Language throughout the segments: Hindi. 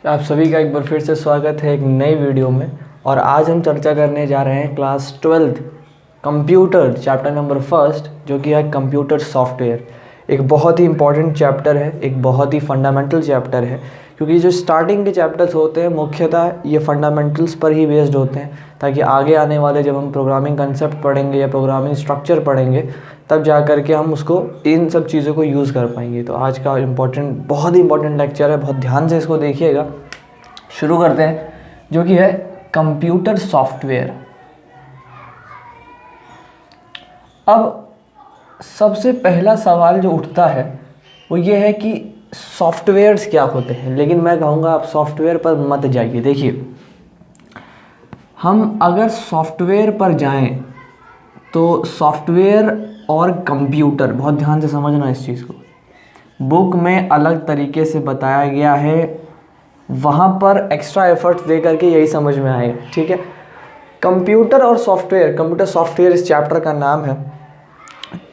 आप सभी का एक बार फिर से स्वागत है एक नई वीडियो में। और आज हम चर्चा करने जा रहे हैं class 12th computer chapter number first, जो कि है कंप्यूटर सॉफ्टवेयर। एक बहुत ही इंपॉर्टेंट चैप्टर है, एक बहुत ही फंडामेंटल चैप्टर है, क्योंकि जो स्टार्टिंग के चैप्टर्स होते हैं मुख्यतः ये फंडामेंटल्स पर ही बेस्ड होते हैं, ताकि आगे आने वाले जब हम प्रोग्रामिंग कंसेप्ट पढ़ेंगे या प्रोग्रामिंग स्ट्रक्चर पढ़ेंगे तब जा कर के हम उसको इन सब चीज़ों को यूज़ कर पाएंगे। तो आज का बहुत ही इंपॉर्टेंट लेक्चर है, बहुत ध्यान से इसको देखिएगा। शुरू करते हैं, जो कि है कंप्यूटर सॉफ्टवेयर। अब सबसे पहला सवाल जो उठता है वो ये है कि सॉफ्टवेयर्स क्या होते हैं। लेकिन मैं कहूँगा आप सॉफ्टवेयर पर मत जाइए। देखिए, हम अगर सॉफ्टवेयर पर जाएं तो सॉफ्टवेयर और कंप्यूटर, बहुत ध्यान से समझना इस चीज़ को, बुक में अलग तरीके से बताया गया है, वहाँ पर एक्स्ट्रा एफर्ट्स दे करके यही समझ में आएगा। ठीक है, कंप्यूटर और सॉफ्टवेयर, कंप्यूटर सॉफ्टवेयर इस चैप्टर का नाम है।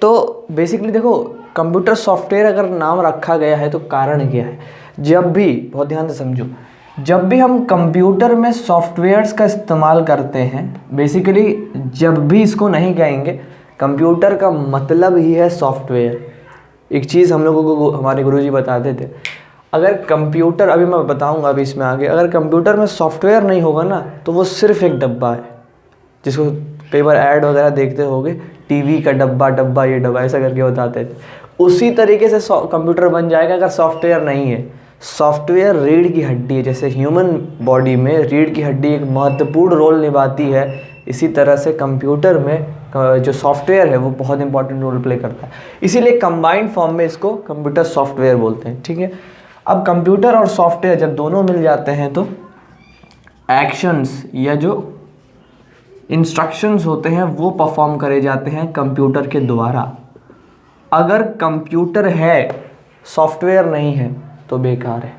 तो बेसिकली देखो, कंप्यूटर सॉफ्टवेयर अगर नाम रखा गया है तो कारण क्या है। जब भी, बहुत ध्यान से समझो, जब भी हम कंप्यूटर में सॉफ्टवेयर्स का इस्तेमाल करते हैं, बेसिकली जब भी इसको नहीं कहेंगे, कंप्यूटर का मतलब ही है सॉफ्टवेयर। एक चीज़ हम लोगों को हमारे गुरुजी बताते थे, अगर कंप्यूटर, अभी मैं बताऊंगा अभी इसमें आगे, अगर कंप्यूटर में सॉफ्टवेयर नहीं होगा ना तो वो सिर्फ एक डब्बा है, जिसको कई बार ऐड वगैरह देखते होगे, टीवी का डब्बा, डब्बा ये डब्बा ऐसा करके बताते थे। उसी तरीके से कंप्यूटर बन जाएगा अगर सॉफ्टवेयर नहीं है। सॉफ्टवेयर रीढ़ की हड्डी है, जैसे ह्यूमन बॉडी में रीढ़ की हड्डी एक महत्वपूर्ण रोल निभाती है, इसी तरह से कंप्यूटर में जो सॉफ्टवेयर है वो बहुत इंपॉर्टेंट रोल प्ले करता है। इसीलिए कंबाइंड फॉर्म में इसको कंप्यूटर सॉफ्टवेयर बोलते हैं। ठीक है, अब कंप्यूटर और सॉफ्टवेयर जब दोनों मिल जाते हैं तो एक्शंस या जो इंस्ट्रक्शंस होते हैं वो परफॉर्म करे जाते हैं कंप्यूटर के द्वारा। अगर कंप्यूटर है, सॉफ्टवेयर नहीं है तो बेकार है,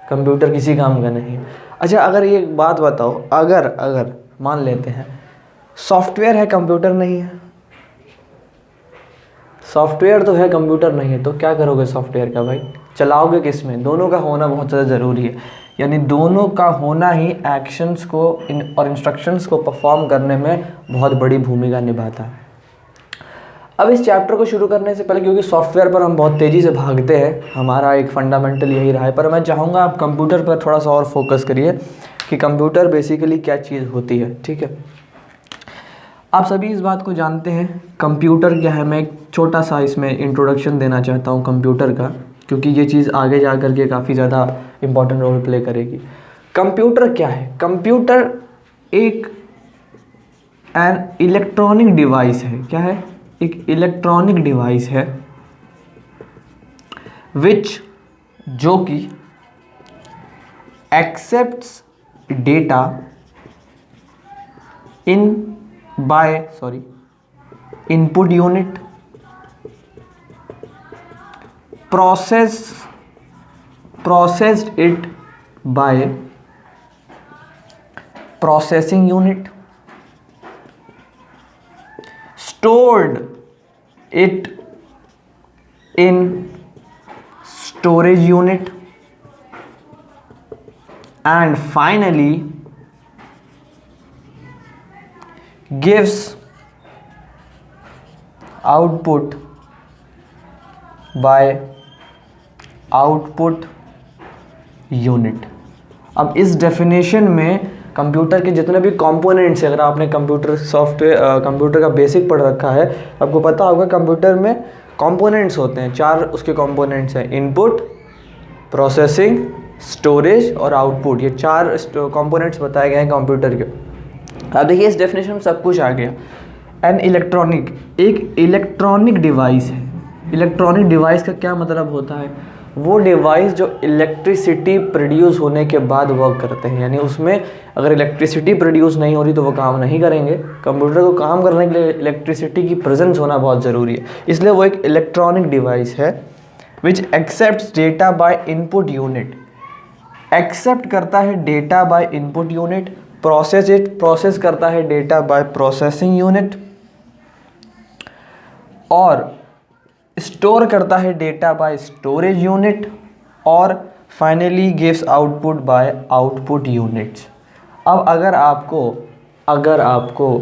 कंप्यूटर किसी काम का नहीं है। अच्छा, अगर ये एक बात बताओ, अगर मान लेते हैं सॉफ्टवेयर है, कंप्यूटर नहीं है, सॉफ्टवेयर तो है, कंप्यूटर नहीं है, तो क्या करोगे सॉफ्टवेयर का भाई? चलाओगे किस में? दोनों का होना बहुत ज़्यादा ज़रूरी है, यानी दोनों का होना ही एक्शंस को और इंस्ट्रक्शंस को परफॉर्म करने में बहुत बड़ी भूमिका निभाता है। अब इस चैप्टर को शुरू करने से पहले, क्योंकि सॉफ्टवेयर पर हम बहुत तेज़ी से भागते हैं, हमारा एक फंडामेंटल यही रहा है, पर मैं चाहूँगा आप कंप्यूटर पर थोड़ा सा और फोकस करिए कि कंप्यूटर बेसिकली क्या चीज़ होती है। ठीक है, आप सभी इस बात को जानते हैं कंप्यूटर क्या है। मैं एक छोटा सा इसमें इंट्रोडक्शन देना चाहता हूँ कंप्यूटर का, क्योंकि ये चीज़ आगे जा कर के काफ़ी ज़्यादा इम्पॉर्टेंट रोल प्ले करेगी। कंप्यूटर क्या है? कंप्यूटर एक एन इलेक्ट्रॉनिक डिवाइस है। क्या है? एक इलेक्ट्रॉनिक डिवाइस है जो कि accepts data input unit, processed it by processing unit, stored it in storage unit, and finally gives output by output unit। अब इस डेफिनेशन में कंप्यूटर के जितने भी कंपोनेंट्स हैं, अगर आपने कंप्यूटर का बेसिक पढ़ रखा है, आपको पता होगा कंप्यूटर में कंपोनेंट्स होते हैं, 4 उसके कंपोनेंट्स हैं, इनपुट, प्रोसेसिंग, स्टोरेज और आउटपुट। ये 4 कंपोनेंट्स बताए गए हैं कंप्यूटर के। अब देखिए, इस डेफिनेशन में सब कुछ आ गया। एक इलेक्ट्रॉनिक डिवाइस है। इलेक्ट्रॉनिक डिवाइस का क्या मतलब होता है? वो डिवाइस जो इलेक्ट्रिसिटी प्रोड्यूस होने के बाद वर्क करते हैं, यानी उसमें अगर इलेक्ट्रिसिटी प्रोड्यूस नहीं हो रही तो वो काम नहीं करेंगे। कंप्यूटर को काम करने के लिए इलेक्ट्रिसिटी की प्रेजेंस होना बहुत ज़रूरी है, इसलिए वो एक इलेक्ट्रॉनिक डिवाइस है which accepts data by input unit. Accept करता है data by input unit, process करता है डेटा बाय प्रोसेसिंग यूनिट, और स्टोर करता है डेटा बाय स्टोरेज यूनिट, और finally gives output by output units. अब अगर आपको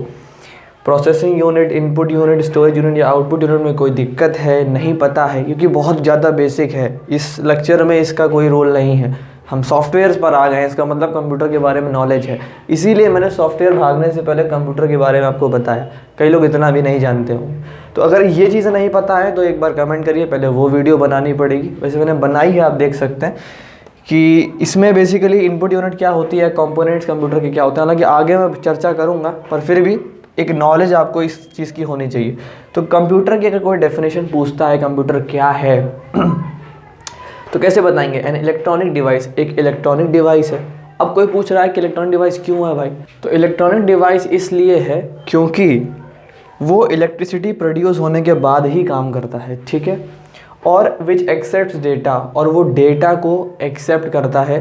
processing unit, input unit, storage unit या आउटपुट यूनिट में कोई दिक्कत है, नहीं पता है, क्योंकि बहुत ज़्यादा बेसिक है, इस लेक्चर में इसका कोई रोल नहीं है, हम सॉफ्टवेयर्स पर आ गए हैं, इसका मतलब कंप्यूटर के बारे में नॉलेज है, इसीलिए मैंने सॉफ्टवेयर भागने से पहले कंप्यूटर के बारे में आपको बताया। कई लोग इतना भी नहीं जानते होंगे, तो अगर ये चीज़ें नहीं पता है तो एक बार कमेंट करिए, पहले वो वीडियो बनानी पड़ेगी। वैसे मैंने बनाई है, आप देख सकते हैं कि इसमें बेसिकली इनपुट यूनिट क्या होती है, कंपोनेंट्स कंप्यूटर के क्या होते हैं, हालांकि आगे मैं चर्चा करूँगा, पर फिर भी एक नॉलेज आपको इस चीज़ की होनी चाहिए। तो कंप्यूटर की अगर कोई डेफिनेशन पूछता है कंप्यूटर क्या है तो कैसे बताएंगे? एन इलेक्ट्रॉनिक डिवाइस, एक इलेक्ट्रॉनिक डिवाइस है। अब कोई पूछ रहा है कि इलेक्ट्रॉनिक डिवाइस क्यों है भाई? तो इलेक्ट्रॉनिक डिवाइस इसलिए है क्योंकि वो इलेक्ट्रिसिटी प्रोड्यूस होने के बाद ही काम करता है, ठीक है, और विच एक्सेप्ट्स डेटा, और वो डेटा को एक्सेप्ट करता है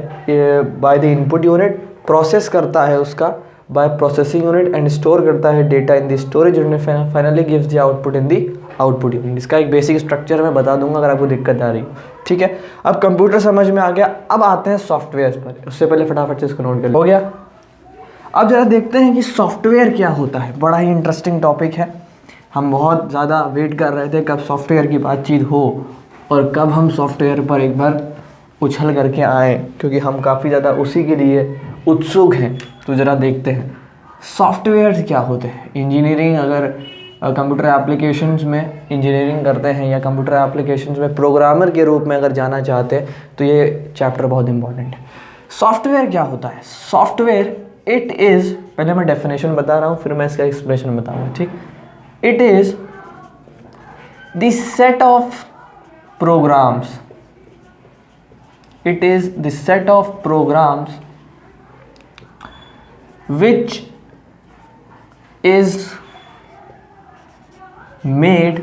by the input unit, process करता है उसका by processing unit, and store करता है data in the storage unit, finally gives the output in the output unit. इसका एक बेसिक स्ट्रक्चर मैं बता दूंगा अगर आपको दिक्कत आ रही हो, ठीक है। अब कंप्यूटर समझ में आ गया, अब आते हैं सॉफ्टवेयर पर। उससे पहले फटाफट से इसको नोट कर हो गया। अब जरा देखते हैं कि सॉफ्टवेयर क्या होता है। बड़ा ही इंटरेस्टिंग टॉपिक है, हम बहुत ज़्यादा वेट कर रहे थे कब सॉफ्टवेयर की बातचीत हो और कब हम सॉफ्टवेयर पर एक बार उछल करके आए, क्योंकि हम काफ़ी ज़्यादा उसी के लिए उत्सुक हैं। तो ज़रा देखते हैं सॉफ्टवेयर क्या होते हैं। इंजीनियरिंग, अगर कंप्यूटर एप्लीकेशंस में इंजीनियरिंग करते हैं या कंप्यूटर एप्लीकेशंस में प्रोग्रामर के रूप में अगर जाना चाहते हैं तो ये चैप्टर बहुत इंपॉर्टेंट है। सॉफ्टवेयर क्या होता है? सॉफ्टवेयर इट इज़, पहले मैं डेफिनेशन बता रहा हूँ फिर मैं इसका एक्सप्लेनेशन बताऊँगा, ठीक। It is the set of programs, it is the set of programs which is made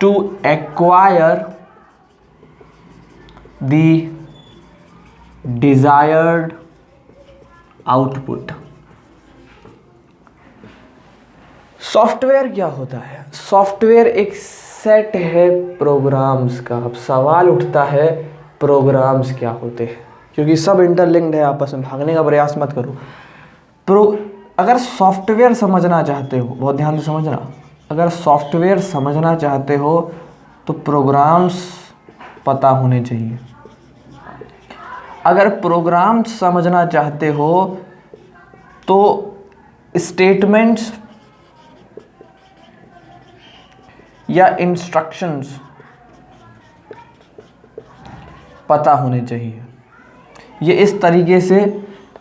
to acquire the desired output। Software क्या होता है? सॉफ्टवेयर एक सेट है प्रोग्राम्स का। अब सवाल उठता है प्रोग्राम्स क्या होते हैं, क्योंकि सब इंटरलिंक्ड है आपस में, भागने का प्रयास मत करो। अगर सॉफ्टवेयर समझना चाहते हो, बहुत ध्यान से समझना, अगर सॉफ्टवेयर समझना चाहते हो तो प्रोग्राम्स पता होने चाहिए। अगर प्रोग्राम्स समझना चाहते हो तो स्टेटमेंट्स या इंस्ट्रक्शंस पता होने चाहिए। ये इस तरीके से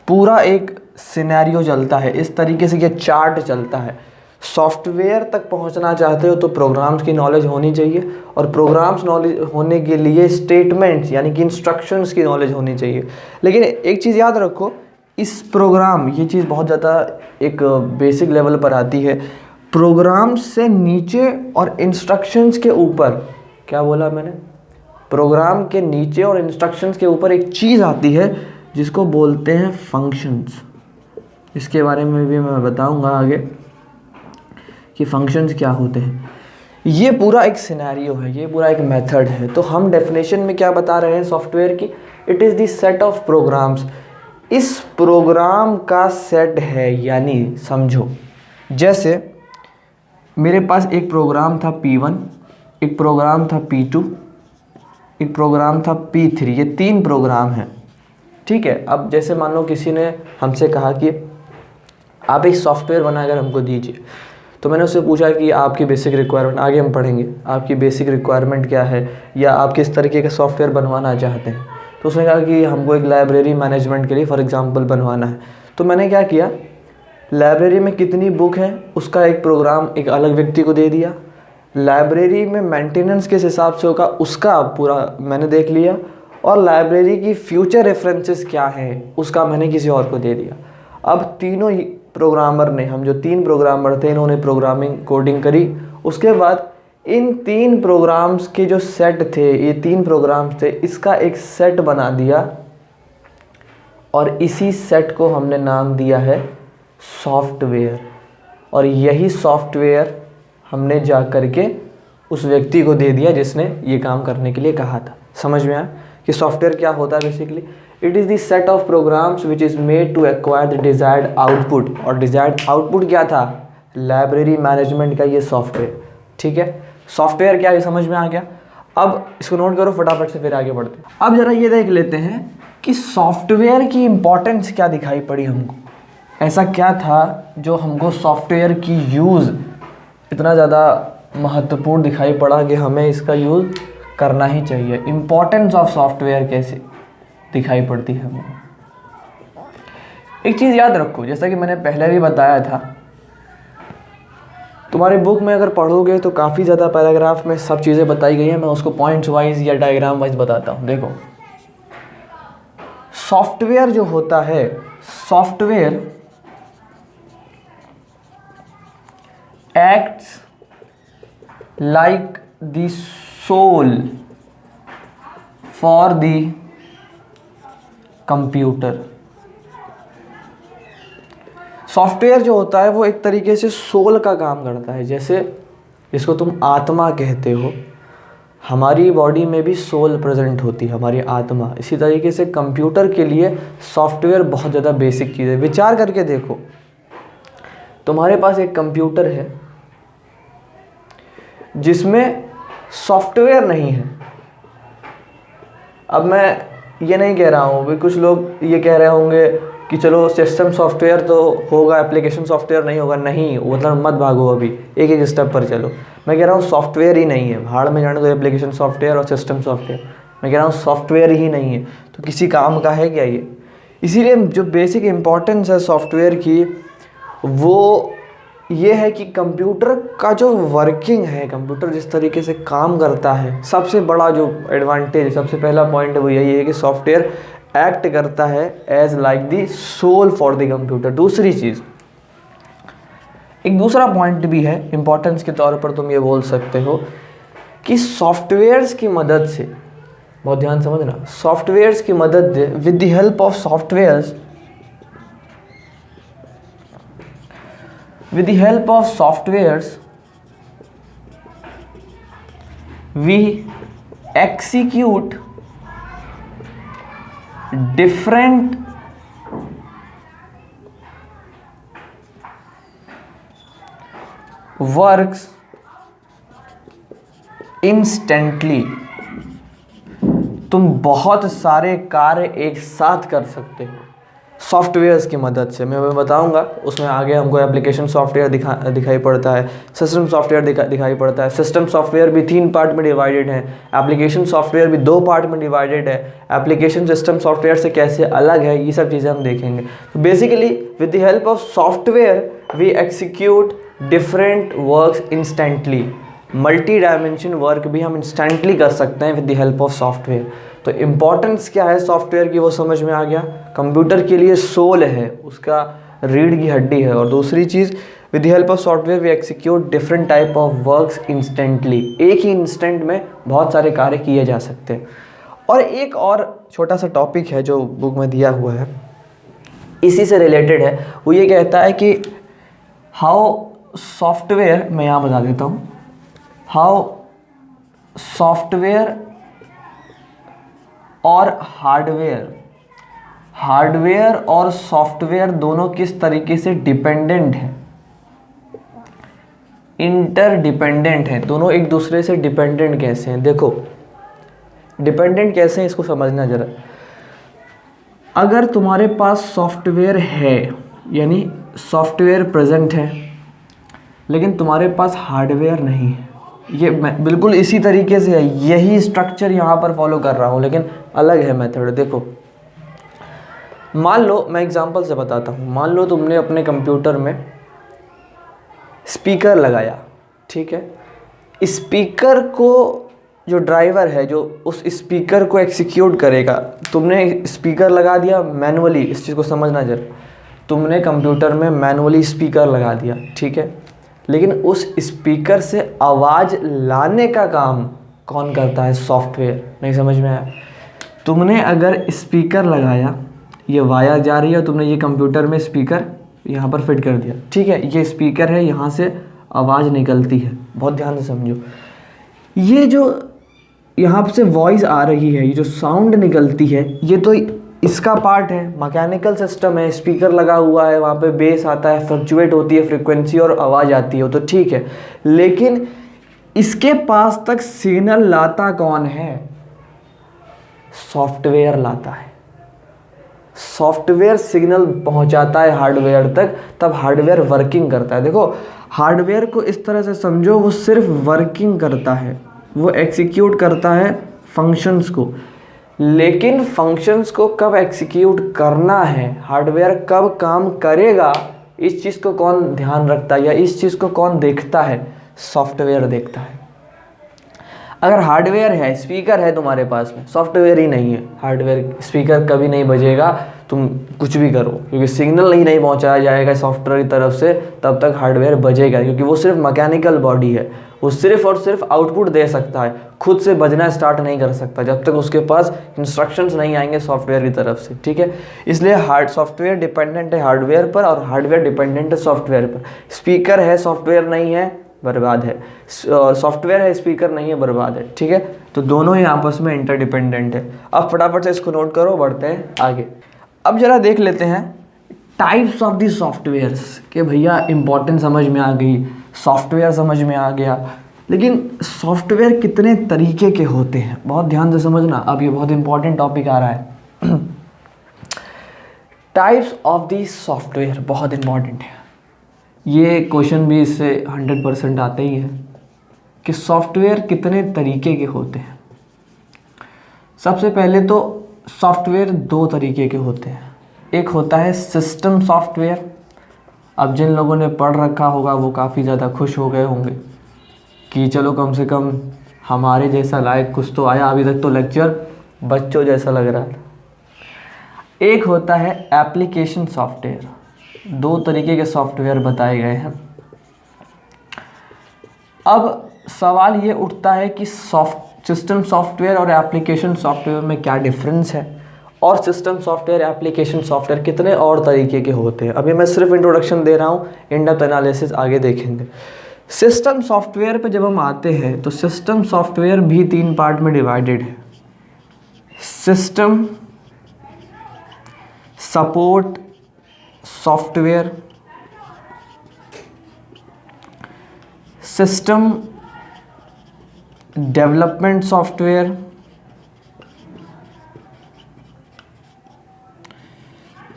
पूरा एक सिनेरियो चलता है, इस तरीके से ये चार्ट चलता है। सॉफ्टवेयर तक पहुंचना चाहते हो तो प्रोग्राम्स की नॉलेज होनी चाहिए, और प्रोग्राम्स नॉलेज होने के लिए स्टेटमेंट्स यानी कि इंस्ट्रक्शंस की नॉलेज होनी चाहिए। लेकिन एक चीज़ याद रखो, इस प्रोग्राम, ये चीज़ बहुत ज़्यादा एक बेसिक लेवल पर आती है, प्रोग्राम्स से नीचे और इंस्ट्रक्शंस के ऊपर, क्या बोला मैंने, प्रोग्राम के नीचे और इंस्ट्रक्शंस के ऊपर एक चीज़ आती है जिसको बोलते हैं फंक्शंस। इसके बारे में भी मैं बताऊंगा आगे कि फंक्शंस क्या होते हैं। ये पूरा एक सिनेरियो है, ये पूरा एक मेथड है। तो हम डेफिनेशन में क्या बता रहे हैं सॉफ्टवेयर की? It is the set of programs. इस प्रोग्राम का सेट है, यानी समझो जैसे मेरे पास एक प्रोग्राम था P1, एक प्रोग्राम था P2, एक प्रोग्राम था P3, ये 3 प्रोग्राम हैं, ठीक है। अब जैसे मान लो किसी ने हमसे कहा कि आप एक सॉफ्टवेयर बनाकर हमको दीजिए, तो मैंने उससे पूछा कि आपकी बेसिक रिक्वायरमेंट, आगे हम पढ़ेंगे आपकी बेसिक रिक्वायरमेंट क्या है या आप किस तरीके का सॉफ्टवेयर बनवाना चाहते हैं। तो उसने कहा कि हमको एक लाइब्रेरी मैनेजमेंट के लिए फॉर एग्जांपल बनवाना है। तो मैंने क्या किया, लाइब्रेरी में कितनी बुक है उसका एक प्रोग्राम एक अलग व्यक्ति को दे दिया, लाइब्रेरी में मेंटेनेंस किस हिसाब से होगा उसका पूरा मैंने देख लिया, और लाइब्रेरी की फ्यूचर रेफरेंसेस क्या हैं उसका मैंने किसी और को दे दिया। अब तीनों ही प्रोग्रामर ने, हम जो 3 प्रोग्रामर थे, इन्होंने प्रोग्रामिंग कोडिंग करी। उसके बाद इन 3 प्रोग्राम्स के जो सेट थे, ये 3 प्रोग्राम्स थे, इसका एक सेट बना दिया और इसी सेट को हमने नाम दिया है सॉफ्टवेयर। और यही सॉफ्टवेयर हमने जा कर के उस व्यक्ति को दे दिया जिसने ये काम करने के लिए कहा था। समझ में आया कि सॉफ्टवेयर क्या होता है basically, it is the set of programs which is made to acquire the desired output. और डिजायर्ड आउटपुट क्या था, लाइब्रेरी मैनेजमेंट का ये सॉफ्टवेयर। ठीक है, सॉफ्टवेयर क्या है समझ में आ गया। अब इसको नोट करो फटाफट से, फिर आगे बढ़ते हैं। अब जरा ये देख लेते हैं कि सॉफ्टवेयर की इंपॉर्टेंस क्या दिखाई पड़ी हमको, ऐसा क्या था जो हमको सॉफ्टवेयर की यूज़ इतना ज़्यादा महत्वपूर्ण दिखाई पड़ा कि हमें इसका यूज़ करना ही चाहिए। इम्पोर्टेंस ऑफ सॉफ्टवेयर कैसे दिखाई पड़ती है हमको। एक चीज़ याद रखो, जैसा कि मैंने पहले भी बताया था, तुम्हारे बुक में अगर पढ़ोगे तो काफ़ी ज़्यादा पैराग्राफ में सब चीज़ें बताई गई हैं, मैं उसको पॉइंट्स वाइज या डायग्राम वाइज बताता हूँ। देखो, सॉफ्टवेयर जो होता है, software acts like the soul for the computer। Software जो होता है वो एक तरीके से सोल का काम करता है, जैसे जिसको तुम आत्मा कहते हो, हमारी बॉडी में भी सोल प्रेजेंट होती है, हमारी आत्मा। इसी तरीके से कंप्यूटर के लिए सॉफ्टवेयर बहुत ज़्यादा बेसिक चीज़ है। विचार करके देखो, तुम्हारे पास एक कंप्यूटर है जिसमें सॉफ्टवेयर नहीं है। अब मैं ये नहीं कह रहा हूँ भी, कुछ लोग ये कह रहे होंगे कि चलो सिस्टम सॉफ्टवेयर तो होगा, एप्लीकेशन सॉफ्टवेयर नहीं होगा। नहीं, मतलब मत भागो, अभी एक एक स्टेप पर चलो। मैं कह रहा हूँ सॉफ्टवेयर ही नहीं है, भाड़ में जाने दो एप्लीकेशन सॉफ्टवेयर और सिस्टम सॉफ्टवेयर। मैं कह रहा हूँ सॉफ्टवेयर ही नहीं है तो किसी काम का है क्या ये। इसीलिए जो बेसिक इम्पोर्टेंस है सॉफ्टवेयर की वो ये है कि कंप्यूटर का जो वर्किंग है, कंप्यूटर जिस तरीके से काम करता है, सबसे बड़ा जो एडवांटेज, सबसे पहला पॉइंट वो यही है कि सॉफ्टवेयर एक्ट करता है as like the soul for the computer. दूसरी चीज़, एक दूसरा पॉइंट भी है इंपॉर्टेंस के तौर पर, तुम ये बोल सकते हो कि सॉफ्टवेयर्स की मदद से, बहुत ध्यान समझना, सॉफ्टवेयर्स की मदद से, with the help of softwares, with the help of softwares we execute different works instantly। तुम बहुत सारे कार्य एक साथ कर सकते हो सॉफ्टवेयर्स की मदद से। मैं बताऊंगा, उसमें आगे हमको एप्लीकेशन सॉफ्टवेयर दिखाई पड़ता है, सिस्टम सॉफ्टवेयर दिखाई पड़ता है। सिस्टम सॉफ्टवेयर भी 3 पार्ट में डिवाइडेड है, एप्लीकेशन सॉफ्टवेयर भी 2 पार्ट में डिवाइडेड है। एप्लीकेशन सिस्टम सॉफ्टवेयर से कैसे अलग है, ये सब चीज़ें हम देखेंगे। तो basically with the help of software we execute different works instantly. Multi dimension work भी हम इंस्टेंटली कर सकते हैं with the help of software. तो इम्पॉर्टेंस क्या है सॉफ्टवेयर की वो समझ में आ गया। कंप्यूटर के लिए सोल है, उसका रीढ़ की हड्डी है। और दूसरी चीज़, with the help of software we execute different type of works instantly. एक ही इंस्टेंट में बहुत सारे कार्य किए जा सकते हैं। और एक और छोटा सा टॉपिक है जो बुक में दिया हुआ है, इसी से रिलेटेड है। वो ये कहता है कि हाउ सॉफ्टवेयर, मैं यहाँ बता देता हूँ, हाउ सॉफ्टवेयर और हार्डवेयर और सॉफ्टवेयर दोनों किस तरीके से डिपेंडेंट है, इंटरडिपेंडेंट है। दोनों एक दूसरे से डिपेंडेंट कैसे हैं। देखो डिपेंडेंट कैसे हैं इसको समझना जरा। अगर तुम्हारे पास सॉफ्टवेयर है, यानी सॉफ्टवेयर प्रेजेंट है, लेकिन तुम्हारे पास हार्डवेयर नहीं है, ये बिल्कुल इसी तरीके से है, यही स्ट्रक्चर यहाँ पर फॉलो कर रहा हूँ, लेकिन अलग है मेथड। देखो मान लो, मैं एग्जांपल से बताता हूँ। मान लो तुमने अपने कंप्यूटर में स्पीकर लगाया, ठीक है। स्पीकर को जो ड्राइवर है जो उस स्पीकर को एक्सिक्यूट करेगा, तुमने स्पीकर लगा दिया मैनुअली। इस चीज़ को समझना जरा, तुमने कंप्यूटर में मैनुअली स्पीकर लगा दिया, ठीक है। लेकिन उस स्पीकर से आवाज़ लाने का काम कौन करता है, सॉफ्टवेयर। नहीं समझ में आया। तुमने अगर स्पीकर लगाया, ये वायर जा रही है, तुमने ये कंप्यूटर में स्पीकर यहाँ पर फिट कर दिया, ठीक है। ये स्पीकर है, यहाँ से आवाज़ निकलती है, बहुत ध्यान से समझो। ये जो यहाँ से वॉइस आ रही है, ये जो साउंड निकलती है ये तो इसका पार्ट है, मैकेनिकल सिस्टम है, स्पीकर लगा हुआ है, वहाँ पे बेस आता है, फ्लक्चुएट होती है फ्रीक्वेंसी और आवाज़ आती है, तो ठीक है। लेकिन इसके पास तक सिग्नल लाता कौन है? सॉफ्टवेयर लाता है। सॉफ्टवेयर सिग्नल पहुंचाता है हार्डवेयर तक, तब हार्डवेयर वर्किंग करता है। देखो हार्डवेयर को इस तरह से समझो, वो सिर्फ वर्किंग करता है, वो एग्जीक्यूट करता है फंक्शंस को। लेकिन फंक्शंस को कब एग्जीक्यूट करना है, हार्डवेयर कब काम करेगा, इस चीज़ को कौन ध्यान रखता है या इस चीज़ को कौन देखता है? सॉफ्टवेयर देखता है। अगर हार्डवेयर है, स्पीकर है तुम्हारे पास में, सॉफ्टवेयर ही नहीं है, हार्डवेयर स्पीकर कभी नहीं बजेगा, तुम कुछ भी करो, क्योंकि सिग्नल नहीं पहुंचाया जाएगा सॉफ्टवेयर की तरफ से, तब तक हार्डवेयर बजेगा। क्योंकि वो सिर्फ मैकेनिकल बॉडी है, वो सिर्फ और सिर्फ आउटपुट दे सकता है, खुद से बजना स्टार्ट नहीं कर सकता जब तक उसके पास इंस्ट्रक्शंस नहीं आएंगे सॉफ्टवेयर की तरफ से, ठीक है। इसलिए सॉफ्टवेयर डिपेंडेंट है हार्डवेयर पर और हार्डवेयर डिपेंडेंट है सॉफ्टवेयर पर। स्पीकर है, सॉफ्टवेयर नहीं है, बर्बाद है। सॉफ्टवेयर है, स्पीकर नहीं है, बर्बाद है, ठीक है। तो दोनों ही आपस में इंटरडिपेंडेंट है। अब फटाफट से इसको नोट करो, बढ़ते हैं आगे। अब जरा देख लेते हैं टाइप्स ऑफ दी सॉफ्टवेयर्स के। भैया इंपॉर्टेंट समझ में आ गई, सॉफ्टवेयर समझ में आ गया, लेकिन सॉफ्टवेयर कितने तरीके के होते हैं, बहुत ध्यान से समझना। अब ये बहुत इंपॉर्टेंट टॉपिक आ रहा है। टाइप्स ऑफ दी सॉफ्टवेयर बहुत इंपॉर्टेंट है। ये क्वेश्चन भी इससे 100% आते ही है कि सॉफ्टवेयर कितने तरीके के होते हैं। सबसे पहले तो सॉफ्टवेयर दो तरीके के होते हैं। एक होता है सिस्टम सॉफ्टवेयर। अब जिन लोगों ने पढ़ रखा होगा वो काफ़ी ज़्यादा खुश हो गए होंगे कि चलो कम से कम हमारे जैसा लायक कुछ तो आया, अभी तक तो लेक्चर बच्चों जैसा लग रहा था। एक होता है एप्लीकेशन सॉफ्टवेयर। दो तरीके के सॉफ्टवेयर बताए गए हैं। अब सवाल ये उठता है कि सिस्टम सॉफ्टवेयर और एप्लीकेशन सॉफ्टवेयर में क्या डिफरेंस है, और सिस्टम सॉफ्टवेयर एप्लीकेशन सॉफ्टवेयर कितने और तरीके के होते हैं। अभी मैं सिर्फ इंट्रोडक्शन दे रहा हूँ, इन डेप्थ एनालिसिस आगे देखेंगे। सिस्टम सॉफ्टवेयर पे जब हम आते हैं तो सिस्टम सॉफ्टवेयर भी 3 पार्ट में डिवाइडेड है। System support software, system development software,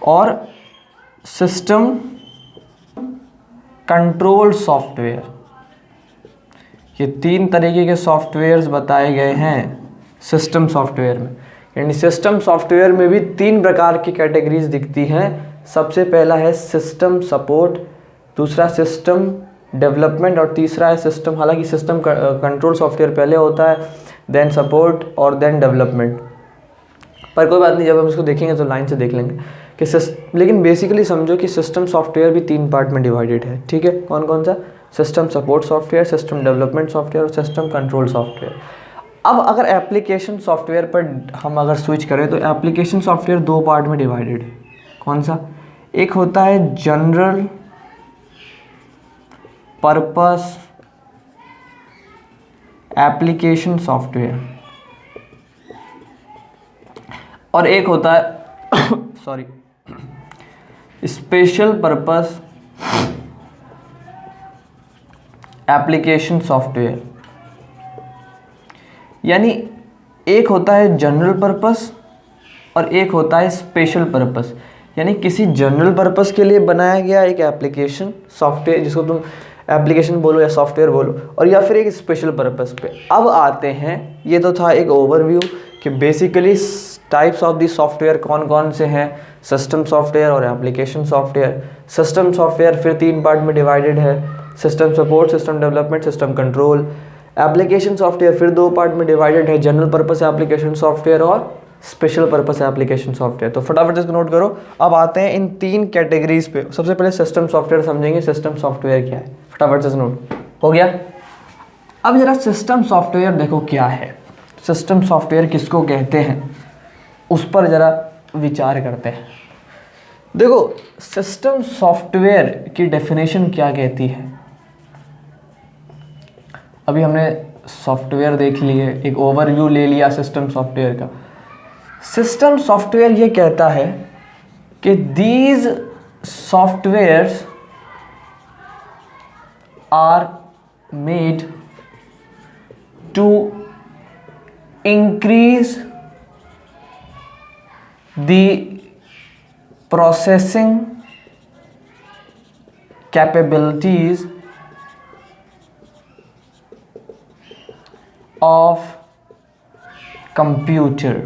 और सिस्टम कंट्रोल सॉफ्टवेयर। ये 3 तरीके के सॉफ्टवेयर्स बताए गए हैं सिस्टम सॉफ्टवेयर में। यानी सिस्टम सॉफ्टवेयर में भी 3 प्रकार की कैटेगरीज दिखती हैं। सबसे पहला है सिस्टम सपोर्ट, दूसरा सिस्टम डेवलपमेंट और तीसरा है सिस्टम, हालांकि सिस्टम कंट्रोल सॉफ्टवेयर पहले होता है, देन सपोर्ट और देन डेवलपमेंट, पर कोई बात नहीं, जब हम इसको देखेंगे तो लाइन से देख लेंगे कि लेकिन बेसिकली समझो कि सिस्टम सॉफ्टवेयर भी 3 पार्ट में डिवाइडेड है, ठीक है। कौन कौन सा? System support software, system development software और सिस्टम कंट्रोल सॉफ्टवेयर। अब अगर एप्लीकेशन सॉफ्टवेयर पर हम अगर स्विच करें तो एप्लीकेशन सॉफ्टवेयर 2 पार्ट में डिवाइडेड है। कौन सा? एक होता है जनरल पर्पस एप्लीकेशन सॉफ्टवेयर, और एक होता है sorry special purpose application software. यानी एक होता है जनरल पर्पस और एक होता है स्पेशल पर्पस। यानी किसी जनरल पर्पस के लिए बनाया गया एक एप्लीकेशन सॉफ्टवेयर, जिसको तुम एप्लीकेशन बोलो या सॉफ्टवेयर बोलो, और या फिर एक स्पेशल पर्पस पे। अब आते हैं, ये तो था एक ओवरव्यू कि basically types of the software कौन कौन से हैं, सिस्टम सॉफ्टवेयर और एप्लीकेशन सॉफ्टवेयर। सिस्टम सॉफ्टवेयर फिर 3 पार्ट में डिवाइडेड है, system support, system development, system control. Application software फिर 2 पार्ट में डिवाइडेड है, जनरल पर्पस एप्लीकेशन सॉफ्टवेयर और स्पेशल पर्पस एप्लीकेशन सॉफ्टवेयर। तो फटाफट इसको नोट करो। अब आते हैं इन 3 कैटेगरीज पे। सबसे पहले सिस्टम सॉफ्टवेयर समझेंगे, सिस्टम सॉफ्टवेयर क्या है, फटाफट से नोट हो गया। अब जरा सिस्टम सॉफ्टवेयर देखो क्या है, सिस्टम सॉफ्टवेयर किसको कहते हैं उस पर जरा विचार करते हैं। देखो सिस्टम सॉफ्टवेयर की डेफिनेशन क्या कहती है। अभी हमने सॉफ्टवेयर देख लिए, एक ओवरव्यू ले लिया सिस्टम सॉफ्टवेयर का। सिस्टम सॉफ्टवेयर ये कहता है कि these softwares are made to increase the processing capabilities of computer.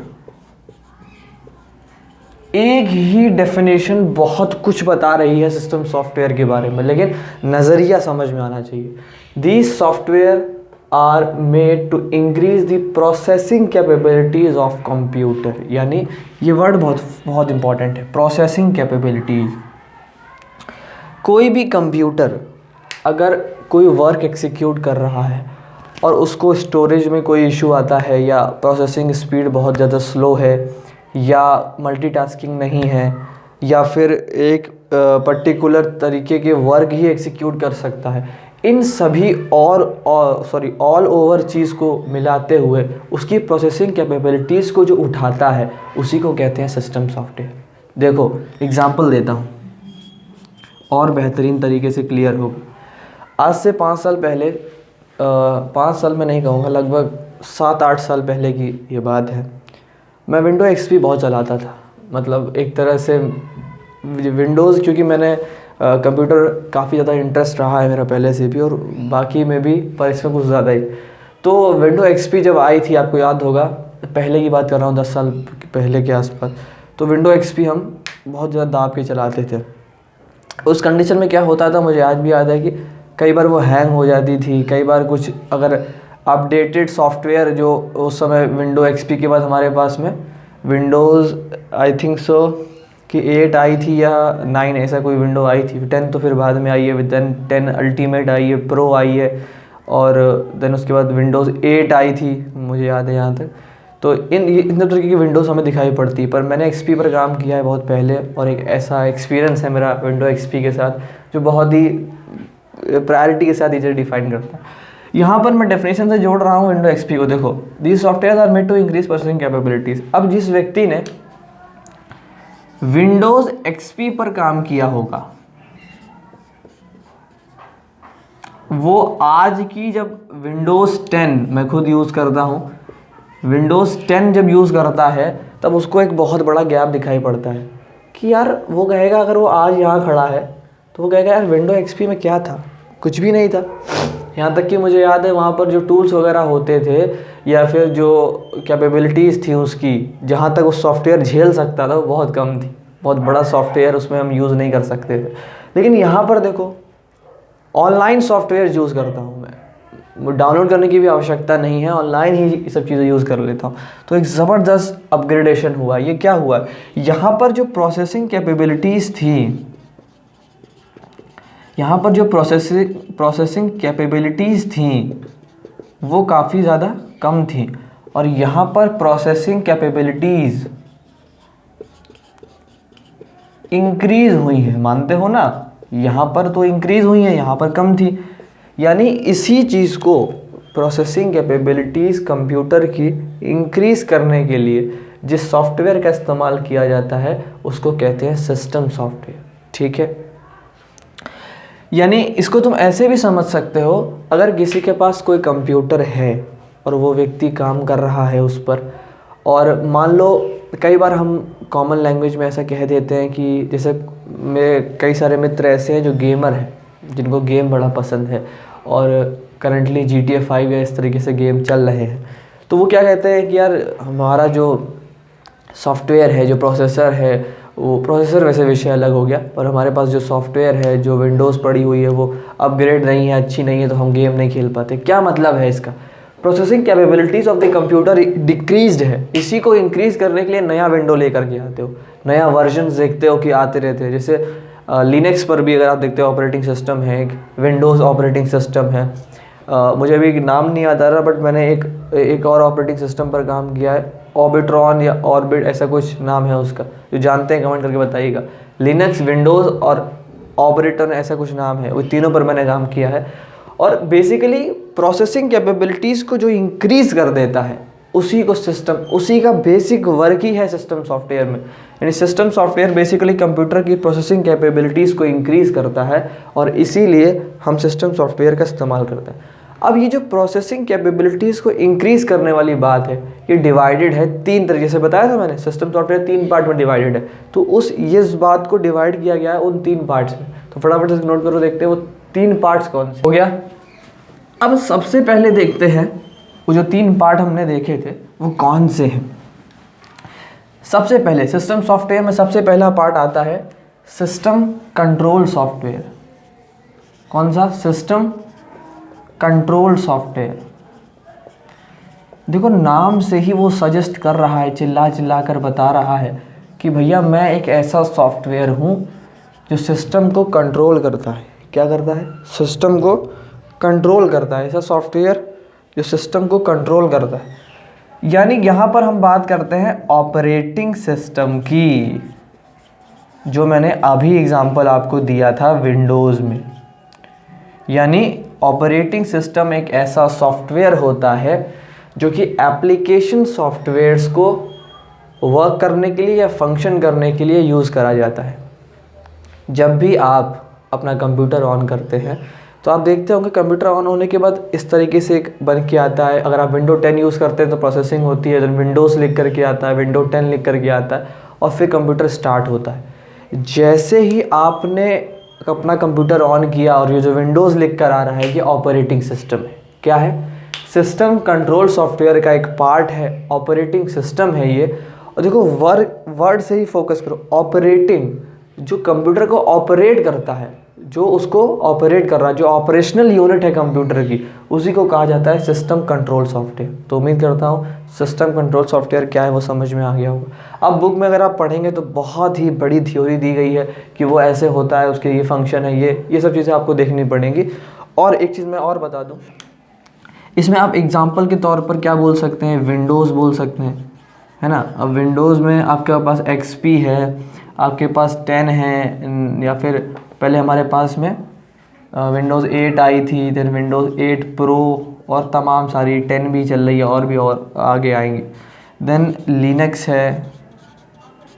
एक ही डेफिनेशन बहुत कुछ बता रही है सिस्टम सॉफ्टवेयर के बारे में, लेकिन नज़रिया समझ में आना चाहिए। These software are made to increase the processing capabilities of computer, यानी ये वर्ड बहुत बहुत इंपॉर्टेंट है, प्रोसेसिंग कैपेबिलिटीज। कोई भी कंप्यूटर अगर कोई वर्क एग्जीक्यूट कर रहा है और उसको स्टोरेज में कोई इशू आता है, या प्रोसेसिंग स्पीड बहुत ज़्यादा स्लो है, या मल्टीटास्किंग नहीं है, या फिर एक पर्टिकुलर तरीके के वर्क ही एग्जीक्यूट कर सकता है, इन सभी ऑल ओवर चीज़ को मिलाते हुए उसकी प्रोसेसिंग कैपेबिलिटीज़ को जो उठाता है उसी को कहते हैं सिस्टम सॉफ्टवेयर। देखो एग्जांपल देता हूँ और बेहतरीन तरीके से क्लियर होगा। आज से 5 साल पहले, 5 साल में नहीं कहूँगा, लगभग 7-8 साल पहले की ये बात है, मैं विंडो एक्सपी बहुत चलाता था। मतलब एक तरह से विंडोज़, क्योंकि मैंने कंप्यूटर काफ़ी ज़्यादा इंटरेस्ट रहा है मेरा पहले से भी, और बाकी में भी, पर इसमें कुछ ज़्यादा ही। तो विंडो एक्सपी जब आई थी, आपको याद होगा, पहले की बात कर रहा हूँ, 10 साल पहले के आसपास, तो विंडो एक्सपी हम बहुत ज़्यादा दाब के चलाते थे। उस कंडीशन में क्या होता था, मुझे आज भी याद है कि कई बार वो हैंग हो जाती थी, कई बार कुछ अगर अपडेटेड सॉफ्टवेयर जो उस समय विंडो एक्सपी के बाद हमारे पास में विंडोज़ आई थिंक सो कि 8 आई थी या 9, ऐसा कोई विंडो आई थी। 10 तो फिर बाद में आई है, देन 10 अल्टीमेट आई है, प्रो आई है, और देन उसके बाद विंडोज़ 8 आई थी, मुझे याद है यहाँ तक। तो इन तरीके की विंडोज़ हमें दिखाई पड़ती, पर मैंने एक्सपी पर काम किया है बहुत पहले, और एक ऐसा एक्सपीरियंस है मेरा विंडो एक्सपी के साथ जो बहुत ही प्रायोरिटी के साथ इसे डिफाइन करता है। यहाँ पर मैं डेफिनेशन से जोड़ रहा हूँ विंडो एक्सपी को। देखो, these software are made to increase processing capabilities. अब जिस व्यक्ति ने विंडोज एक्सपी पर काम किया होगा, वो आज की जब विंडोज 10 मैं खुद यूज़ करता हूँ, विंडोज़ 10 जब यूज़ करता है तब उसको एक बहुत बड़ा गैप दिखाई पड़ता है कि यार, वो कहेगा, अगर वो आज यहाँ खड़ा है तो वो कहेगा यार विंडो एक्सपी में क्या था, कुछ भी नहीं था। यहाँ तक कि मुझे याद है वहाँ पर जो टूल्स वगैरह होते थे, या फिर जो कैपेबिलिटीज़ थी उसकी, जहाँ तक उस सॉफ्टवेयर झेल सकता था, वो बहुत कम थी। बहुत बड़ा सॉफ्टवेयर उसमें हम यूज़ नहीं कर सकते थे। लेकिन यहाँ पर देखो, ऑनलाइन सॉफ्टवेयर यूज़ करता हूँ मैं, डाउनलोड करने की भी आवश्यकता नहीं है, ऑनलाइन ही ये सब चीज़ें यूज़ कर लेता हूँ। तो एक ज़बरदस्त अपग्रेडेशन हुआ। ये क्या हुआ, यहाँ पर जो प्रोसेसिंग कैपेबिलिटीज़ थी, यहाँ पर जो प्रोसेसिंग कैपेबिलिटीज़ थी वो काफ़ी ज़्यादा कम थी, और यहाँ पर प्रोसेसिंग कैपेबिलिटीज़ इंक्रीज़ हुई है। मानते हो ना, यहाँ पर तो इंक्रीज़ हुई है, यहाँ पर कम थी। यानी इसी चीज़ को, प्रोसेसिंग कैपेबिलिटीज़ कंप्यूटर की इंक्रीज़ करने के लिए जिस सॉफ्टवेयर का इस्तेमाल किया जाता है उसको कहते हैं सिस्टम सॉफ्टवेयर। ठीक है, यानी इसको तुम ऐसे भी समझ सकते हो, अगर किसी के पास कोई कंप्यूटर है और वो व्यक्ति काम कर रहा है उस पर, और मान लो कई बार हम कॉमन लैंग्वेज में ऐसा कह देते हैं कि जैसे मेरे कई सारे मित्र ऐसे हैं जो गेमर हैं, जिनको गेम बड़ा पसंद है, और करंटली GTA 5 या इस तरीके से गेम चल रहे हैं, तो वो क्या कहते हैं कि यार हमारा जो सॉफ्टवेयर है, जो प्रोसेसर है, वो प्रोसेसर वैसे विषय अलग हो गया, पर हमारे पास जो सॉफ्टवेयर है, जो विंडोज़ पड़ी हुई है, वो अपग्रेड नहीं है, अच्छी नहीं है, तो हम गेम नहीं खेल पाते। क्या मतलब है इसका, processing capabilities of the computer decreased है, इसी को इंक्रीज़ करने के लिए नया विंडो लेकर के आते हो, नया वर्जन देखते हो कि आते रहते हैं। जैसे लिनक्स पर भी अगर आप देखते हो ऑपरेटिंग सिस्टम है, एक विंडोज़ ऑपरेटिंग सिस्टम है, मुझे अभी नाम नहीं याद आ रहा, बट मैंने एक और ऑपरेटिंग सिस्टम पर काम किया है, ऑर्बिट्रॉन या ऑर्बिट ऐसा कुछ नाम है उसका, जो जानते हैं कमेंट करके बताइएगा। लिनक्स, विंडोज़ और ऑपरेटर ऐसा कुछ नाम है, वो तीनों पर मैंने काम किया है। और बेसिकली प्रोसेसिंग कैपेबिलिटीज़ को जो इंक्रीज़ कर देता है उसी को सिस्टम, उसी का बेसिक वर्क ही है सिस्टम सॉफ्टवेयर में। यानी सिस्टम सॉफ्टवेयर बेसिकली कंप्यूटर की प्रोसेसिंग कैपेबिलिटीज़ को इंक्रीज़ करता है और इसीलिए हम सिस्टम सॉफ्टवेयर का इस्तेमाल करते हैं। अब ये जो प्रोसेसिंग कैपेबिलिटीज़ को इंक्रीज़ करने वाली बात है ये डिवाइडेड है 3 तरीके से, बताया था मैंने सिस्टम सॉफ्टवेयर 3 पार्ट में डिवाइडेड है। तो इस बात को डिवाइड किया गया है उन 3 पार्ट्स में। तो फटाफट से नोट करो, देखते हैं वो 3 पार्ट्स कौन से हो गया। अब सबसे पहले देखते हैं वो जो 3 पार्ट हमने देखे थे वो कौन से हैं। सबसे पहले सिस्टम सॉफ्टवेयर में सबसे पहला पार्ट आता है सिस्टम कंट्रोल सॉफ्टवेयर। कौन सा? System control software. देखो नाम से ही वो सजेस्ट कर रहा है, चिल्ला चिल्ला कर बता रहा है कि भैया मैं एक ऐसा सॉफ्टवेयर हूँ जो सिस्टम को कंट्रोल करता है। क्या करता है? सिस्टम को कंट्रोल करता है। ऐसा सॉफ्टवेयर जो सिस्टम को कंट्रोल करता है। यानी यहाँ पर हम बात करते हैं ऑपरेटिंग सिस्टम की, जो मैंने अभी एग्जांपल आपको दिया था विंडोज़ में। यानी ऑपरेटिंग सिस्टम एक ऐसा सॉफ्टवेयर होता है जो कि एप्लीकेशन सॉफ्टवेयर्स को वर्क करने के लिए या फंक्शन करने के लिए यूज़ करा जाता है। जब भी आप अपना कंप्यूटर ऑन करते हैं तो आप देखते होंगे कंप्यूटर ऑन होने के बाद इस तरीके से एक बन के आता है। अगर आप विंडो 10 यूज़ करते हैं तो प्रोसेसिंग होती है, देन विंडोज़ लिख करके आता है, विंडो 10 लिख करके आता है और फिर कंप्यूटर स्टार्ट होता है। जैसे ही आपने अपना कंप्यूटर ऑन किया और ये जो विंडोज़ लिख कर आ रहा है ये ऑपरेटिंग सिस्टम है। क्या है? सिस्टम कंट्रोल सॉफ्टवेयर का एक पार्ट है, ऑपरेटिंग सिस्टम है ये। और देखो वर्ड से ही फोकस करो, ऑपरेटिंग, जो कंप्यूटर को ऑपरेट करता है, जो उसको ऑपरेट कर रहा है, जो ऑपरेशनल यूनिट है कंप्यूटर की, उसी को कहा जाता है सिस्टम कंट्रोल सॉफ्टवेयर। तो उम्मीद करता हूँ सिस्टम कंट्रोल सॉफ्टवेयर क्या है वो समझ में आ गया होगा। अब बुक में अगर आप पढ़ेंगे तो बहुत ही बड़ी थ्योरी दी गई है कि वो ऐसे होता है, उसके ये फंक्शन है, ये सब चीज़ें आपको देखनी पड़ेंगी। और एक चीज़ मैं और बता दूँ, इसमें आप एग्जाम्पल के तौर पर क्या बोल सकते हैं, विंडोज़ बोल सकते हैं, है ना। अब विंडोज़ में आपके पास XP है, आपके पास 10 है, या फिर पहले हमारे पास में विंडोज़ 8 आई थी, देन विंडोज़ 8 प्रो और तमाम सारी 10 भी चल रही है और आगे आएंगी। देन लिनक्स है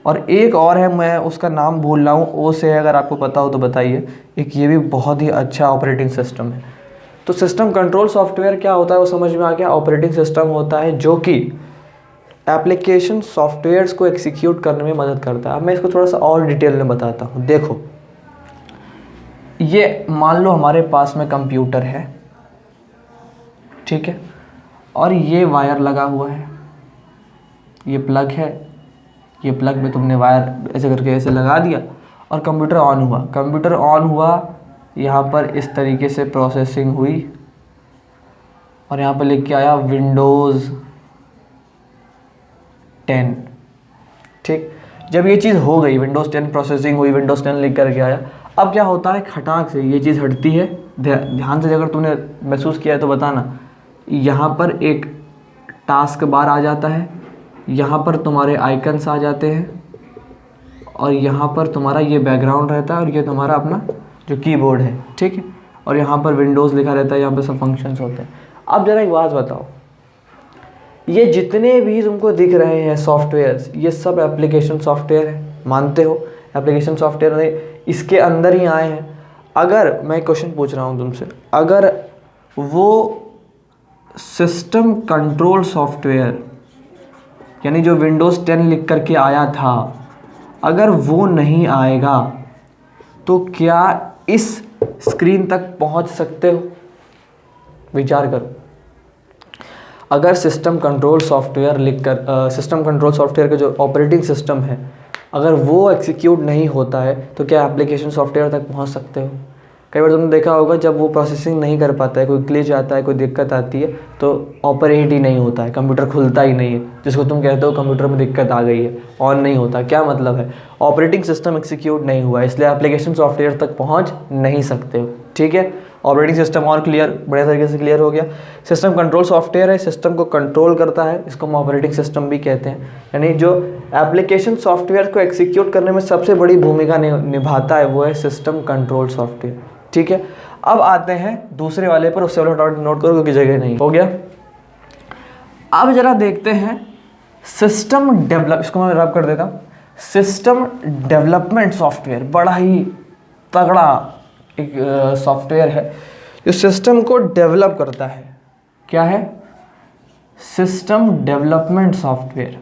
और एक और है, मैं उसका नाम भूल रहा हूँ, ओ से है, अगर आपको पता हो तो बताइए। एक ये भी बहुत ही अच्छा ऑपरेटिंग सिस्टम है। तो सिस्टम कंट्रोल सॉफ्टवेयर क्या होता है वो समझ में आ गया। ऑपरेटिंग सिस्टम होता है जो कि एप्लीकेशन सॉफ्टवेयर्स को एग्जीक्यूट करने में मदद करता है। अब मैं इसको थोड़ा सा और डिटेल में बताता हूँ। देखो ये मान लो हमारे पास में कंप्यूटर है, ठीक है, और ये वायर लगा हुआ है, ये प्लग है, ये प्लग में तुमने वायर ऐसे करके ऐसे लगा दिया और कंप्यूटर ऑन हुआ। कंप्यूटर ऑन हुआ, यहाँ पर इस तरीके से प्रोसेसिंग हुई और यहाँ पर लिख के आया विंडोज़ 10, ठीक। जब ये चीज़ हो गई, विंडोज़ 10 प्रोसेसिंग हुई, विंडोज़ 10 लिख करके आया, अब क्या होता है, खटाक से ये चीज़ हटती है। ध्यान से अगर तुमने महसूस किया है तो बताना। यहाँ पर एक टास्क बार आ जाता है, यहाँ पर तुम्हारे आइकन्स आ जाते हैं और यहाँ पर तुम्हारा ये बैकग्राउंड रहता है और ये तुम्हारा अपना जो कीबोर्ड है, ठीक है, और यहाँ पर विंडोज़ लिखा रहता है, यहाँ पर सब फंक्शंस होते हैं। अब ज़रा एक बात बताओ, ये जितने भी तुमको दिख रहे हैं सॉफ्टवेयर्स, ये सब एप्लीकेशन सॉफ्टवेयर है, मानते हो? एप्लीकेशन सॉफ्टवेयर नहीं, इसके अंदर ही आए हैं। अगर मैं क्वेश्चन पूछ रहा हूँ तुमसे, अगर वो सिस्टम कंट्रोल सॉफ्टवेयर यानी जो विंडोज़ 10 लिख करके आया था, अगर वो नहीं आएगा तो क्या इस स्क्रीन तक पहुँच सकते हो? विचार करो। अगर सिस्टम कंट्रोल सॉफ्टवेयर लिखकर सिस्टम कंट्रोल सॉफ्टवेयर का जो ऑपरेटिंग सिस्टम है, अगर वो एग्जीक्यूट नहीं होता है तो क्या एप्लीकेशन सॉफ्टवेयर तक पहुंच सकते हो? कई बार तुमने देखा होगा जब वो प्रोसेसिंग नहीं कर पाता है, कोई ग्लिच आता है, कोई दिक्कत आती है तो ऑपरेट ही नहीं होता है, कंप्यूटर खुलता ही नहीं है, जिसको तुम कहते हो कंप्यूटर में दिक्कत आ गई है, ऑन नहीं होता। क्या मतलब है? ऑपरेटिंग सिस्टम एग्जीक्यूट नहीं हुआ, इसलिए एप्लीकेशन सॉफ्टवेयर तक पहुँच नहीं सकते हो, ठीक है। ऑपरेटिंग सिस्टम और क्लियर, बड़े तरीके से क्लियर हो गया। सिस्टम कंट्रोल सॉफ्टवेयर है, सिस्टम को कंट्रोल करता है, इसको हम ऑपरेटिंग सिस्टम भी कहते हैं। यानी जो एप्लीकेशन सॉफ्टवेयर को एग्जीक्यूट करने में सबसे बड़ी भूमिका निभाता है वो है सिस्टम कंट्रोल सॉफ्टवेयर, ठीक है। अब आते हैं दूसरे वाले पर, उससे वाला नोट करो क्योंकि जगह नहीं। हो गया। अब जरा देखते हैं सिस्टम डेवलप, इसको मैं रब कर देता हूँ। सिस्टम डेवलपमेंट सॉफ्टवेयर बड़ा ही तगड़ा एक सॉफ्टवेयर है जो सिस्टम को डेवलप करता है। क्या है? System development software.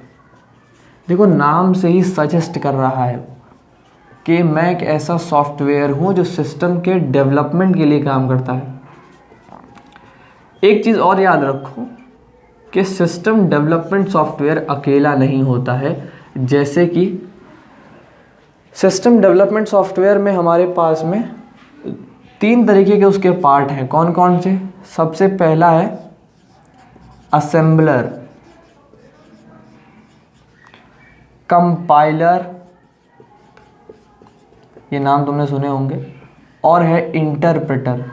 देखो नाम से ही सजेस्ट कर रहा है कि मैं एक ऐसा सॉफ्टवेयर हूँ जो सिस्टम के डेवलपमेंट के लिए काम करता है। एक चीज़ और याद रखो कि सिस्टम डेवलपमेंट सॉफ्टवेयर अकेला नहीं होता है। जैसे कि सिस्टम डेवलपमेंट सॉफ्टवेयर में हमारे पास में 3 तरीके के उसके पार्ट हैं। कौन कौन से? सबसे पहला है असेंबलर, कंपाइलर, ये नाम तुमने सुने होंगे, और है इंटरप्रेटर।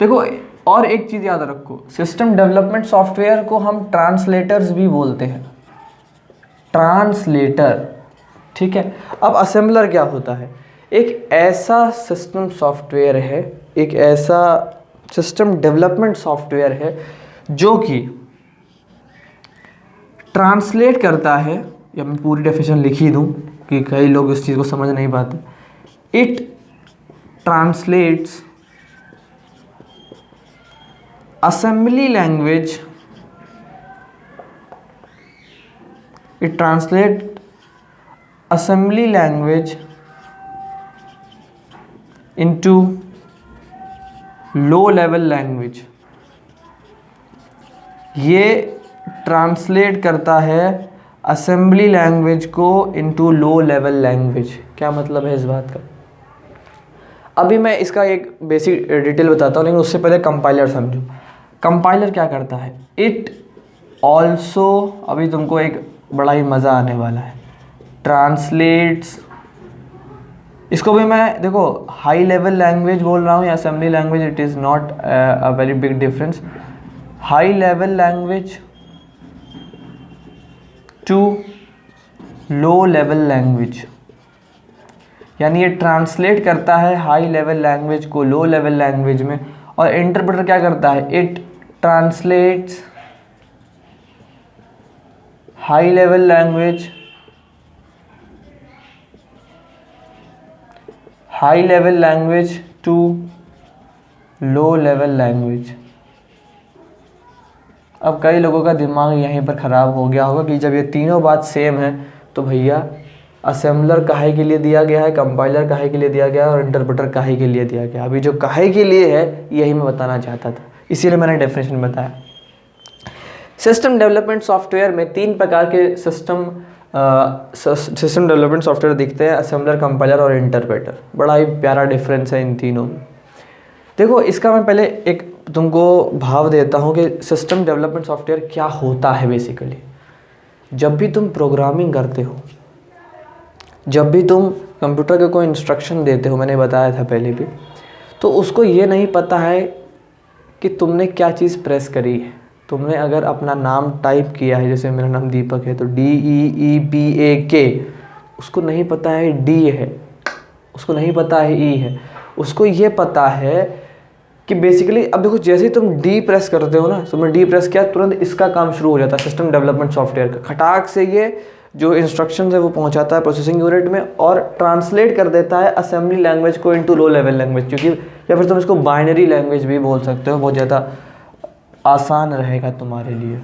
देखो और एक चीज़ याद रखो, सिस्टम डेवलपमेंट सॉफ्टवेयर को हम ट्रांसलेटर्स भी बोलते हैं, ट्रांसलेटर। ठीक है। अब असेंबलर क्या होता है? एक ऐसा सिस्टम सॉफ्टवेयर है, एक ऐसा सिस्टम डेवलपमेंट सॉफ्टवेयर है जो कि ट्रांसलेट करता है, या मैं पूरी डेफिनेशन लिख ही दूँ कि कई लोग इस चीज़ को समझ नहीं पाते। It translates assembly language, it translate assembly language into low level language। ये ट्रांसलेट करता है असेंबली लैंग्वेज को इनटू लो लेवल लैंग्वेज। क्या मतलब है इस बात का? अभी मैं इसका एक बेसिक डिटेल बताता हूँ, लेकिन उससे पहले कंपाइलर समझो। कंपाइलर क्या करता है? इट ऑल्सो, अभी तुमको एक बड़ा ही मज़ा आने वाला है, ट्रांसलेट्स। इसको भी मैं देखो हाई लेवल लैंग्वेज बोल रहा हूँ या assembly language, it is not a very big difference. High level language to low level language, यानी ये ट्रांसलेट करता है हाई लेवल लैंग्वेज को लो लेवल लैंग्वेज में। और इंटरप्रेटर क्या करता है? It translates high level language to low level language. अब कई लोगों का दिमाग यहीं पर ख़राब हो गया होगा कि जब ये तीनों बात सेम है तो भैया असेंबलर काहे के लिए दिया गया है, कंपाइलर काहे के लिए दिया गया है और इंटरप्रेटर काहे के लिए दिया गया। अभी जो काहे के लिए है यही मैं बताना चाहता था, इसीलिए मैंने डेफिनेशन बताया। सिस्टम डेवलपमेंट सॉफ्टवेयर में 3 प्रकार के सिस्टम डेवलपमेंट सॉफ्टवेयर दिखते हैं, असेंबलर, कंपाइलर और इंटरप्रेटर। बड़ा ही प्यारा डिफरेंस है इन तीनों में। देखो इसका मैं पहले एक तुमको भाव देता हूँ कि सिस्टम डेवलपमेंट सॉफ्टवेयर क्या होता है। बेसिकली जब भी तुम प्रोग्रामिंग करते हो, जब भी तुम कंप्यूटर के कोई इंस्ट्रक्शन देते हो, मैंने बताया था पहले भी, तो उसको ये नहीं पता है कि तुमने क्या चीज़ प्रेस करी है। तुमने अगर अपना नाम टाइप किया है, जैसे मेरा नाम दीपक है तो DEEPAK, उसको नहीं पता है D है, उसको नहीं पता है E है, उसको ये पता है कि बेसिकली अब देखो जैसे ही तुम D प्रेस करते हो ना, तुमने D प्रेस किया तुरंत इसका काम शुरू हो जाता है सिस्टम डेवलपमेंट सॉफ्टवेयर का। खटाक से ये जो इंस्ट्रक्शन है वो पहुंचाता है प्रोसेसिंग यूनिट में और ट्रांसलेट कर देता है असेंबली लैंग्वेज को इनटू लो लेवल लैंग्वेज, क्योंकि या फिर तुम इसको बाइनरी लैंग्वेज भी बोल सकते हो, बहुत ज़्यादा आसान रहेगा तुम्हारे लिए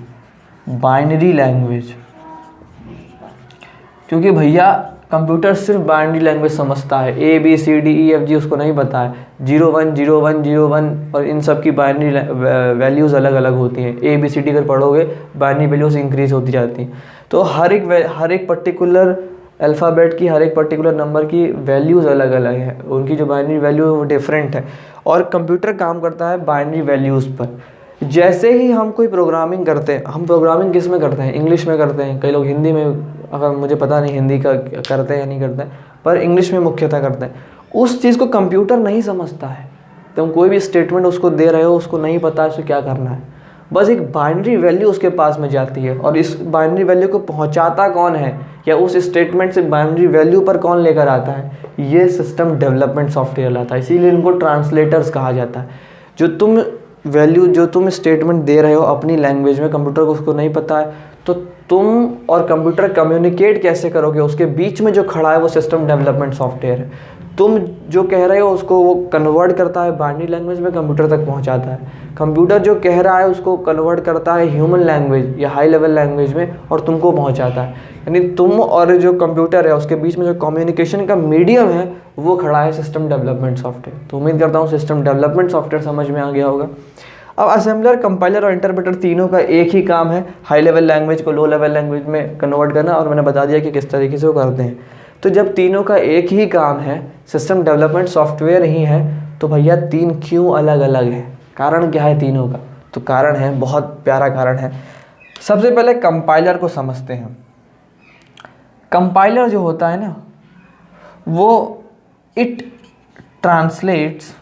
बाइनरी लैंग्वेज। क्योंकि भैया कंप्यूटर सिर्फ बाइनरी लैंग्वेज समझता है, ABCDEFG उसको नहीं पता है। 010101 और इन सब की बाइनरी वैल्यूज़ अलग अलग होती हैं। ABCD अगर पढ़ोगे बाइनरी वैल्यूज़ इंक्रीज होती जाती हैं। तो हर एक पर्टिकुलर अल्फ़ाबेट की, हर एक पर्टिकुलर नंबर की वैल्यूज़ अलग अलग है, उनकी जो बाइनरी वैल्यू है वो डिफरेंट है। और कंप्यूटर काम करता है बाइनरी वैल्यूज़ पर। जैसे ही हम कोई प्रोग्रामिंग करते हैं, हम प्रोग्रामिंग किस में करते हैं? इंग्लिश में करते हैं, कई लोग हिंदी में, अगर मुझे पता नहीं हिंदी का करते हैं या नहीं करते हैं, पर इंग्लिश में मुख्यतः करते हैं। उस चीज़ को कंप्यूटर नहीं समझता है। तुम कोई भी स्टेटमेंट उसको दे रहे हो, उसको नहीं पता है उसे क्या करना है। बस एक बाइनरी वैल्यू उसके पास में जाती है, और इस बाइनरी वैल्यू को पहुंचाता कौन है, या उस स्टेटमेंट से बाइनरी वैल्यू पर कौन लेकर आता है, ये सिस्टम डेवलपमेंट सॉफ्टवेयर लाता है। इसीलिए इनको ट्रांसलेटर्स कहा जाता है। जो तुम स्टेटमेंट दे रहे हो अपनी लैंग्वेज में, कंप्यूटर को उसको नहीं पता है, तो तुम और कंप्यूटर कम्युनिकेट कैसे करोगे, उसके बीच में जो खड़ा है वो सिस्टम डेवलपमेंट सॉफ्टवेयर है। तुम जो कह रहे हो उसको वो कन्वर्ट करता है बाइनरी लैंग्वेज में, कंप्यूटर तक पहुंचाता है। कंप्यूटर जो कह रहा है उसको कन्वर्ट करता है ह्यूमन लैंग्वेज या हाई लेवल लैंग्वेज में, और तुमको पहुंचाता है। यानी तुम और जो कंप्यूटर है उसके बीच में जो कम्युनिकेशन का मीडियम है वो खड़ा है सिस्टम डेवलपमेंट सॉफ्टवेयर। तो उम्मीद करता हूँ सिस्टम डेवलपमेंट सॉफ्टवेयर समझ में आ गया होगा। अब असेंबलर, कंपाइलर और इंटरप्रेटर तीनों का एक ही काम है, हाई लेवल लैंग्वेज को लो लेवल लैंग्वेज में कन्वर्ट करना, और मैंने बता दिया कि किस तरीके से वो करते हैं। तो जब तीनों का एक ही काम है, सिस्टम डेवलपमेंट सॉफ्टवेयर ही है, तो भैया तीन क्यों अलग अलग है, कारण क्या है तीनों का? तो कारण है, बहुत प्यारा कारण है। सबसे पहले कंपाइलर को समझते हैं। कंपाइलर जो होता है ना, वो it translates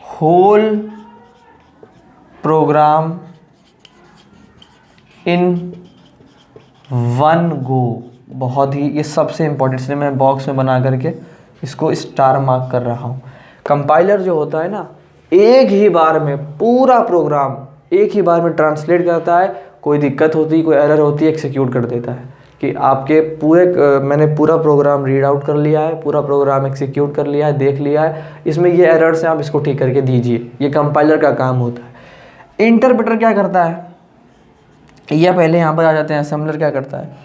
whole program in one go. बहुत ही, ये सबसे इंपॉर्टेंट, इसलिए मैं बॉक्स में बना करके इसको स्टार मार्क कर रहा हूँ। कंपाइलर जो होता है ना, एक ही बार में पूरा प्रोग्राम एक ही बार में ट्रांसलेट करता है। कोई दिक्कत होती, कोई एरर होती है, एक्सिक्यूट कर देता है कि आपके मैंने पूरा प्रोग्राम रीड आउट कर लिया है, पूरा प्रोग्राम एक्सिक्यूट कर लिया है, देख लिया है, इसमें ये एरर्स हैं, आप इसको ठीक करके दीजिए। ये कंपाइलर का काम होता है। इंटरप्रेटर क्या करता है, या पहले यहाँ पर आ जाते हैं, असेंबलर क्या करता है।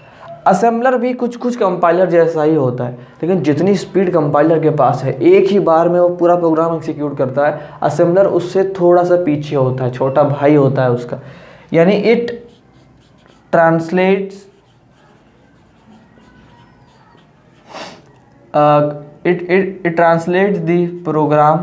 असेंबलर भी कुछ कुछ कंपाइलर जैसा ही होता है, लेकिन जितनी स्पीड कंपाइलर के पास है, एक ही बार में वो पूरा प्रोग्राम एक्सिक्यूट करता है, असेंबलर उससे थोड़ा सा पीछे होता है, छोटा भाई होता है उसका। यानी it translates it translates the program